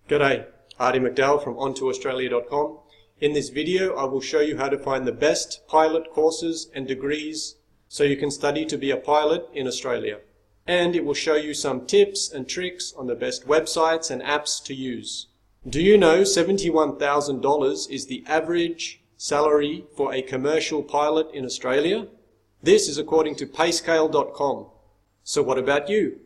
G'day, Artie McDowell from OnToAustralia.com. In this video I will show you how to find the best pilot courses and degrees so you can study to be a pilot in Australia. And it will show you some tips and tricks on the best websites and apps to use. Do you know $71,000 is the average salary for a commercial pilot in Australia? This is according to payscale.com. So what about you?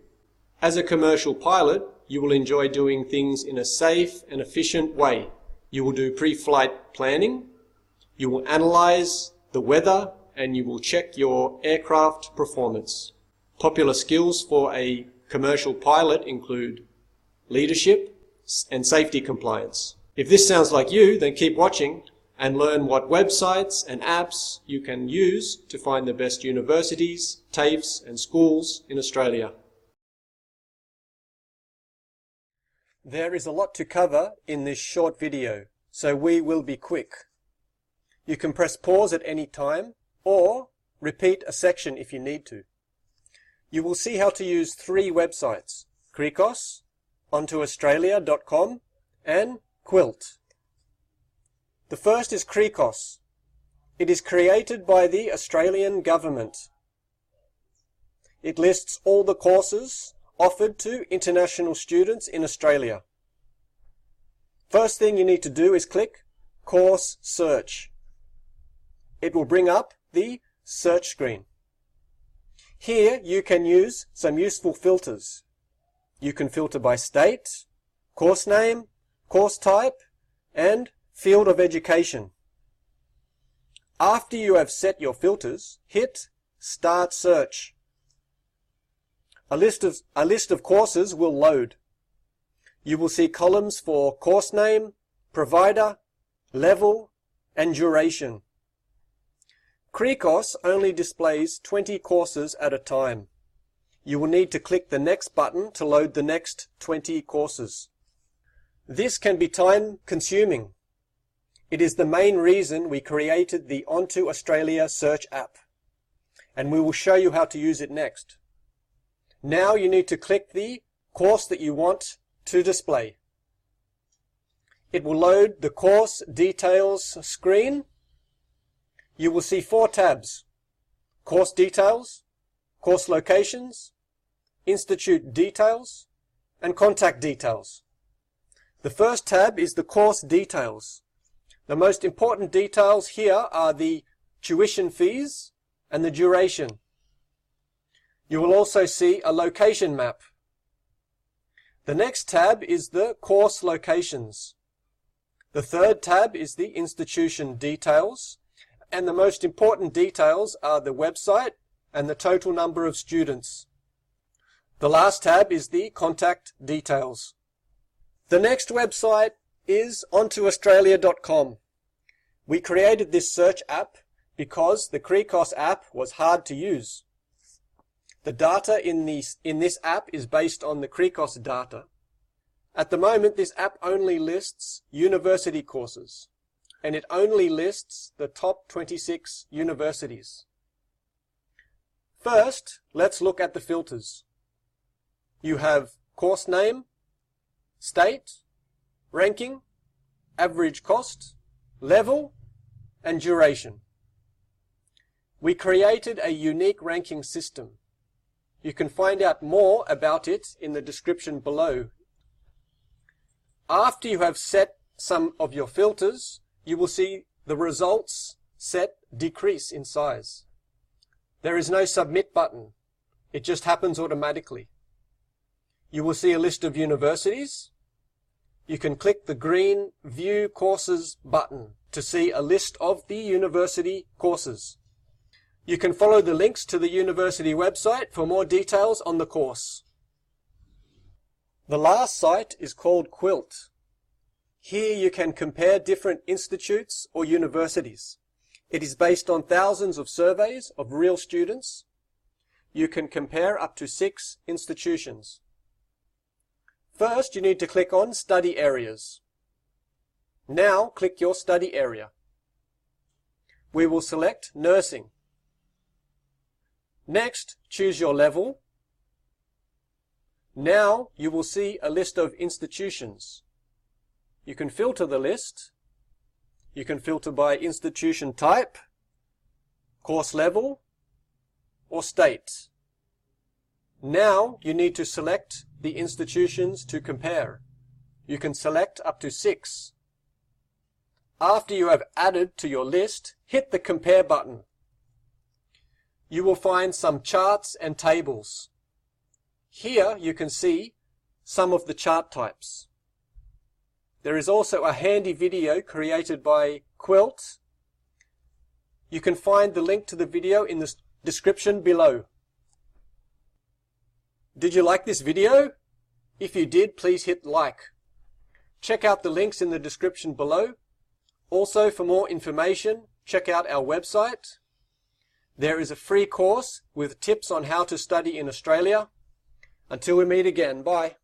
As a commercial pilot, you will enjoy doing things in a safe and efficient way. You will do pre-flight planning, you will analyze the weather, and you will check your aircraft performance. Popular skills for a commercial pilot include leadership and safety compliance. If this sounds like you, then keep watching and learn what websites and apps you can use to find the best universities, TAFEs, and schools in Australia. There is a lot to cover in this short video, so we will be quick. You can press pause at any time or repeat a section if you need to. You will see how to use 3 websites: CRICOS, OnToAustralia.com, and QILT. The first is CRICOS. It is created by the Australian government. It lists all the courses offered to international students in Australia. First thing you need to do is click Course Search. It will bring up the search screen. Here you can use some useful filters. You can filter by state, course name, course type, and field of education. After you have set your filters, hit Start Search. A list of courses will load. You will see columns for course name, provider, level, and duration. CRICOS only displays 20 courses at a time. You will need to click the next button to load the next 20 courses. This can be time-consuming. It is the main reason we created the Onto Australia search app, and we will show you how to use it next. Now you need to click the course that you want to display. It will load the course details screen. You will see 4 tabs: course details, course locations, institute details, and contact details. The first tab is the course details. The most important details here are the tuition fees and the duration. You will also see a location map. The next tab is the course locations. The third tab is the institution details, and the most important details are the website and the total number of students. The last tab is the contact details. The next website is OnToAustralia.com. We created this search app because the CRICOS app was hard to use. The data in this app is based on the CRICOS data. At the moment, this app only lists university courses, and it only lists the top 26 universities. First, let's look at the filters. You have course name, state, ranking, average cost, level, and duration. We created a unique ranking system. You can find out more about it in the description below. After you have set some of your filters, you will see the results set decrease in size. There is no submit button. It just happens automatically. You will see a list of universities. You can click the green View Courses button to see a list of the university courses. You can follow the links to the university website for more details on the course. The last site is called QILT. Here you can compare different institutes or universities. It is based on thousands of surveys of real students. You can compare up to 6 institutions. First, you need to click on Study Areas. Now click your study area. We will select Nursing. Next, choose your level. Now you will see a list of institutions. you can filter the list. You can filter by institution type, course level, or state. Now you need to select the institutions to compare. You can select up to 6. After you have added to your list, hit the Compare button. You will find some charts and tables. Here you can see some of the chart types. There is also a handy video created by QILT. You can find the link to the video in the description below. Did you like this video? If you did, please hit like. Check out the links in the description below. Also, for more information, check out our website. There is a free course with tips on how to study in Australia. Until we meet again, bye.